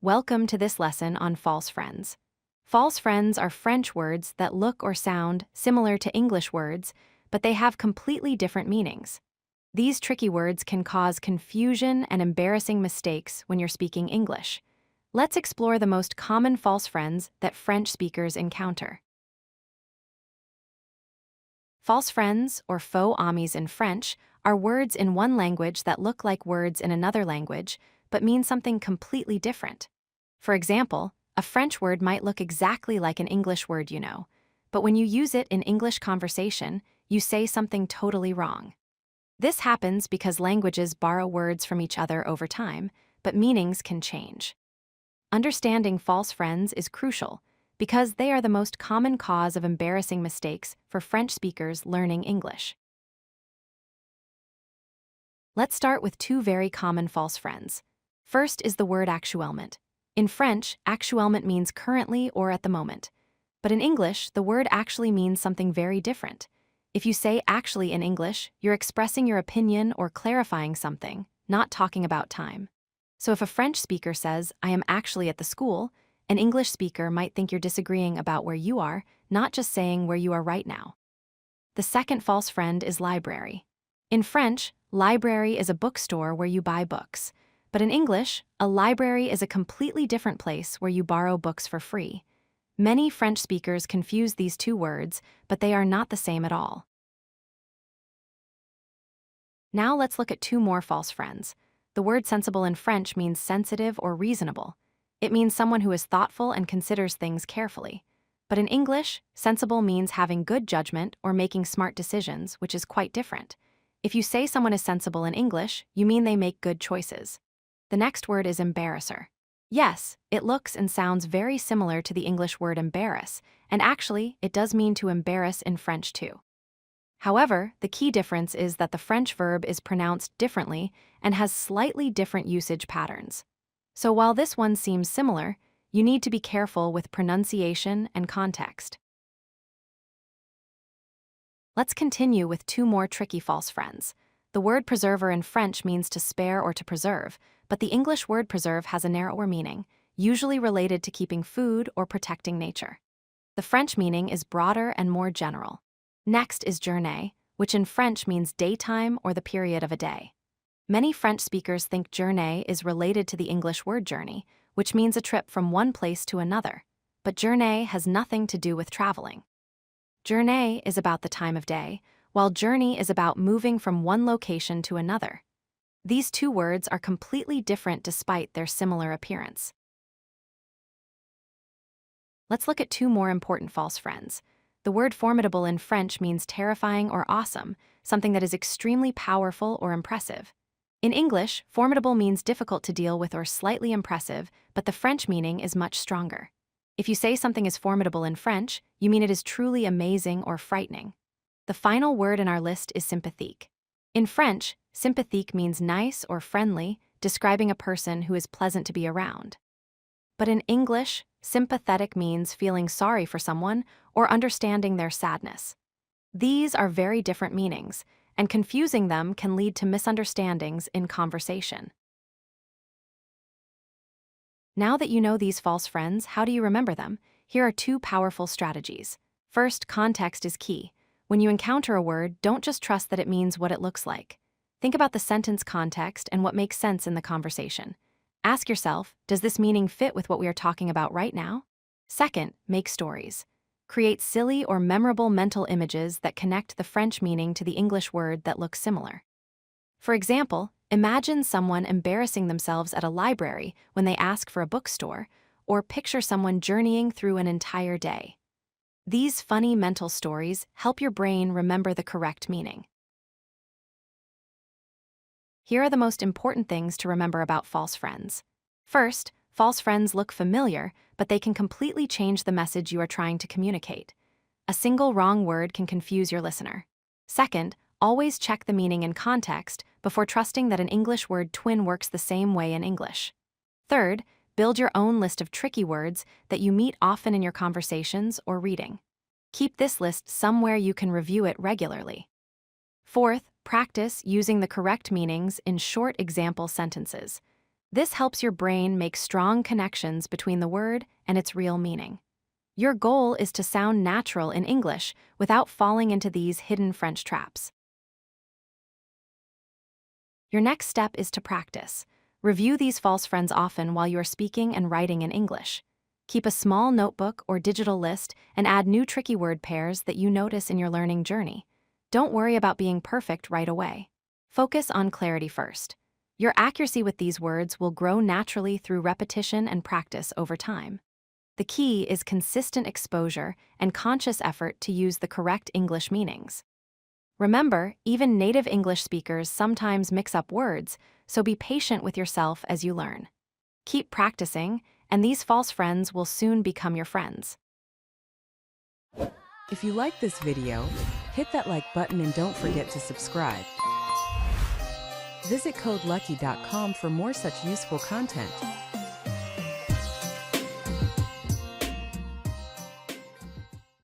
Welcome to this lesson on false friends. False friends are French words that look or sound similar to English words, but they have completely different meanings. These tricky words can cause confusion and embarrassing mistakes when you're speaking English. Let's explore the most common false friends that French speakers encounter. False friends, or faux amis in French, are words in one language that look like words in another language, but mean something completely different. For example, a French word might look exactly like an English word you know, but when you use it in English conversation, you say something totally wrong. This happens because languages borrow words from each other over time, but meanings can change. Understanding false friends is crucial because they are the most common cause of embarrassing mistakes for French speakers learning English. Let's start with two very common false friends. First is the word actuellement. In French, actuellement means currently or at the moment. But in English, the word actually means something very different. If you say actually in English, you're expressing your opinion or clarifying something, not talking about time. So if a French speaker says, "I am actually at the school," an English speaker might think you're disagreeing about where you are, not just saying where you are right now. The second false friend is library. In French, library is a bookstore where you buy books. But in English, a library is a completely different place where you borrow books for free. Many French speakers confuse these two words, but they are not the same at all. Now let's look at two more false friends. The word sensible in French means sensitive or reasonable. It means someone who is thoughtful and considers things carefully. But in English, sensible means having good judgment or making smart decisions, which is quite different. If you say someone is sensible in English, you mean they make good choices. The next word is embarrasser. Yes, it looks and sounds very similar to the English word embarrass, and actually, it does mean to embarrass in French too. However, the key difference is that the French verb is pronounced differently and has slightly different usage patterns. So while this one seems similar, you need to be careful with pronunciation and context. Let's continue with two more tricky false friends. The word preserver in French means to spare or to preserve, but the English word preserve has a narrower meaning, usually related to keeping food or protecting nature. The French meaning is broader and more general. Next is journée, which in French means daytime or the period of a day. Many French speakers think journée is related to the English word journey, which means a trip from one place to another. But journée has nothing to do with traveling. Journée is about the time of day, while journey is about moving from one location to another. These two words are completely different despite their similar appearance. Let's look at two more important false friends. The word formidable in French means terrifying or awesome, something that is extremely powerful or impressive. In English, formidable means difficult to deal with or slightly impressive, but the French meaning is much stronger. If you say something is formidable in French, you mean it is truly amazing or frightening. The final word in our list is sympathique. In French, sympathique means nice or friendly, describing a person who is pleasant to be around. But in English, sympathetic means feeling sorry for someone or understanding their sadness. These are very different meanings, and confusing them can lead to misunderstandings in conversation. Now that you know these false friends, how do you remember them? Here are two powerful strategies. First, context is key. When you encounter a word, don't just trust that it means what it looks like. Think about the sentence context and what makes sense in the conversation. Ask yourself, does this meaning fit with what we are talking about right now? Second, make stories. Create silly or memorable mental images that connect the French meaning to the English word that looks similar. For example, imagine someone embarrassing themselves at a library when they ask for a bookstore, or picture someone journeying through an entire day. These funny mental stories help your brain remember the correct meaning. Here are the most important things to remember about false friends. First, false friends look familiar, but they can completely change the message you are trying to communicate. A single wrong word can confuse your listener. Second, always check the meaning and context before trusting that an English word twin works the same way in English. Third, build your own list of tricky words that you meet often in your conversations or reading. Keep this list somewhere you can review it regularly. Fourth, practice using the correct meanings in short example sentences. This helps your brain make strong connections between the word and its real meaning. Your goal is to sound natural in English without falling into these hidden French traps. Your next step is to practice. Review these false friends often while you are speaking and writing in English. Keep a small notebook or digital list and add new tricky word pairs that you notice in your learning journey. Don't worry about being perfect right away. Focus on clarity first. Your accuracy with these words will grow naturally through repetition and practice over time. The key is consistent exposure and conscious effort to use the correct English meanings. Remember, even native English speakers sometimes mix up words, so be patient with yourself as you learn. Keep practicing, and these false friends will soon become your friends. If you like this video, hit that like button and don't forget to subscribe. Visit CodeLucky.com for more such useful content.